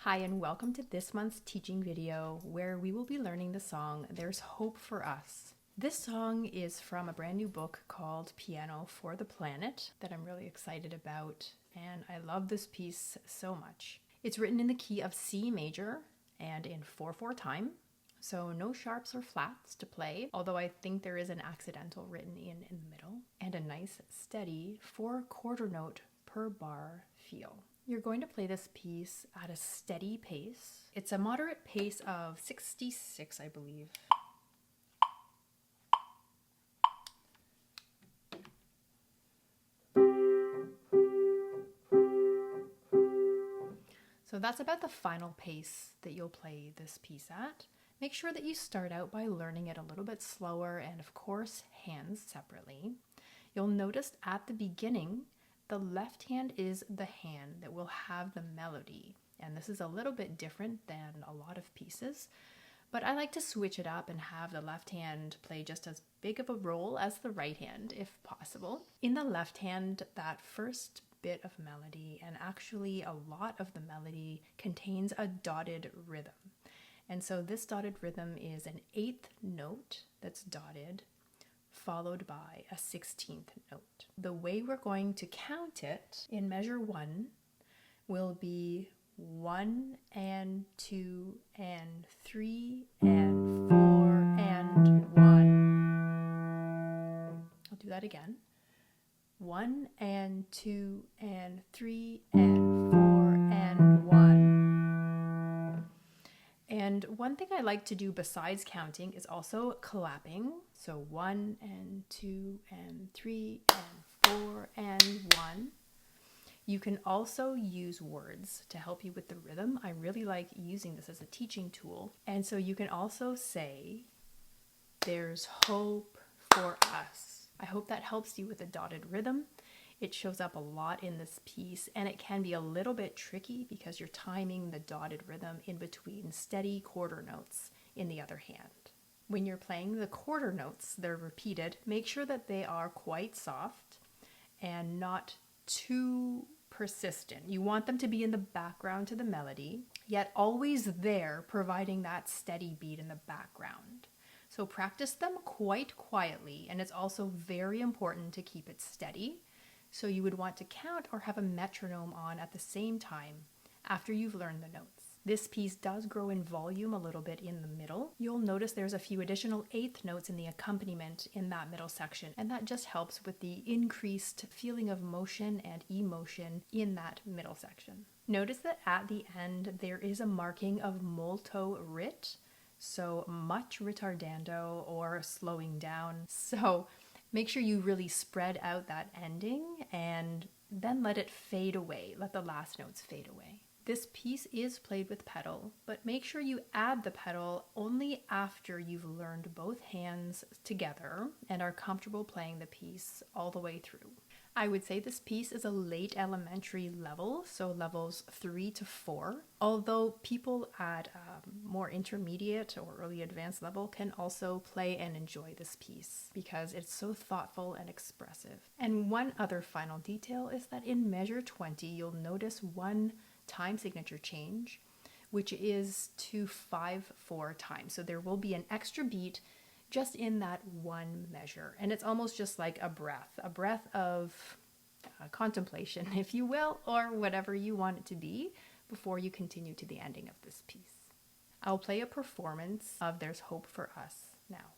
Hi, and welcome to this month's teaching video where we will be learning the song There's Hope for Us. This song is from a brand new book called Piano for the Planet that I'm really excited about, and I love this piece so much. It's written in the key of C major and in 4/4 time, so no sharps or flats to play, although I think there is an accidental written in the middle, and a nice steady 4/4 note per bar feel. You're going to play this piece at a steady pace. It's a moderate pace of 66, I believe. So that's about the final pace that you'll play this piece at. Make sure that you start out by learning it a little bit slower and, of course, hands separately. You'll notice at the beginning, the left hand is the hand that will have the melody, and this is a little bit different than a lot of pieces, but I like to switch it up and have the left hand play just as big of a role as the right hand if possible. In the left hand, that first bit of melody, and actually a lot of the melody, contains a dotted rhythm. And so this dotted rhythm is an 8th note that's dotted, followed by a 16th note. The way we're going to count it in measure 1 will be 1 and 2 and 3 and 4 and 1. I'll do that again. 1 and 2 and 3 and 4 and 1. And one thing I like to do besides counting is also clapping. So 1 and 2 and 3 and 4 and 1. You can also use words to help you with the rhythm. I really like using this as a teaching tool. And so you can also say, "There's hope for us." I hope that helps you with the dotted rhythm. It shows up a lot in this piece, and it can be a little bit tricky because you're timing the dotted rhythm in between steady quarter notes in the other hand. When you're playing the quarter notes, they're repeated. Make sure that they are quite soft and not too persistent. You want them to be in the background to the melody, yet always there, providing that steady beat in the background. So practice them quite quietly, and it's also very important to keep it steady. So you would want to count or have a metronome on at the same time after you've learned the notes. This piece does grow in volume a little bit in the middle. You'll notice there's a few additional 8th notes in the accompaniment in that middle section, and that just helps with the increased feeling of motion and emotion in that middle section. Notice that at the end there is a marking of molto rit, so much ritardando or slowing down. So make sure you really spread out that ending and then let it fade away. Let the last notes fade away. This piece is played with pedal, but make sure you add the pedal only after you've learned both hands together and are comfortable playing the piece all the way through. I would say this piece is a late elementary level, so levels 3 to 4, although people at more intermediate or early advanced level can also play and enjoy this piece because it's so thoughtful and expressive. And one other final detail is that in measure 20, you'll notice one time signature change, which is to 5/4 time. So there will be an extra beat just in that one measure. And it's almost just like a breath of contemplation, if you will, or whatever you want it to be before you continue to the ending of this piece. I'll play a performance of There's Hope for Us now.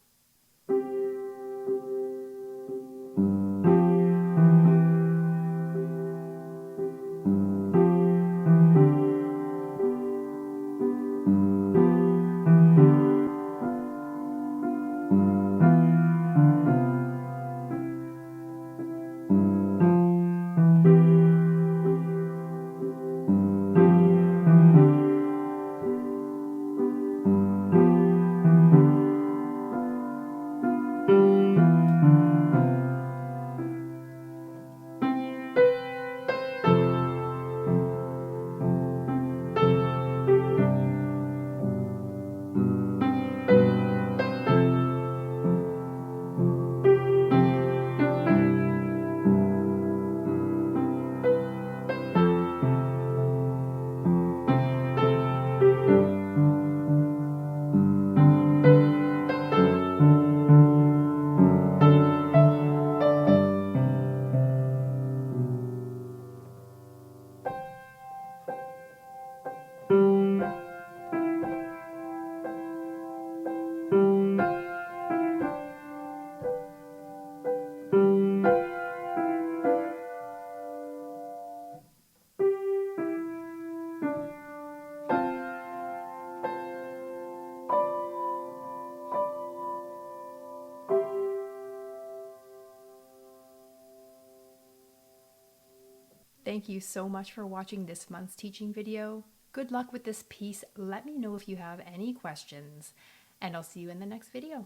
Thank you so much for watching this month's teaching video. Good luck with this piece. Let me know if you have any questions, and I'll see you in the next video.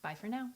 Bye for now.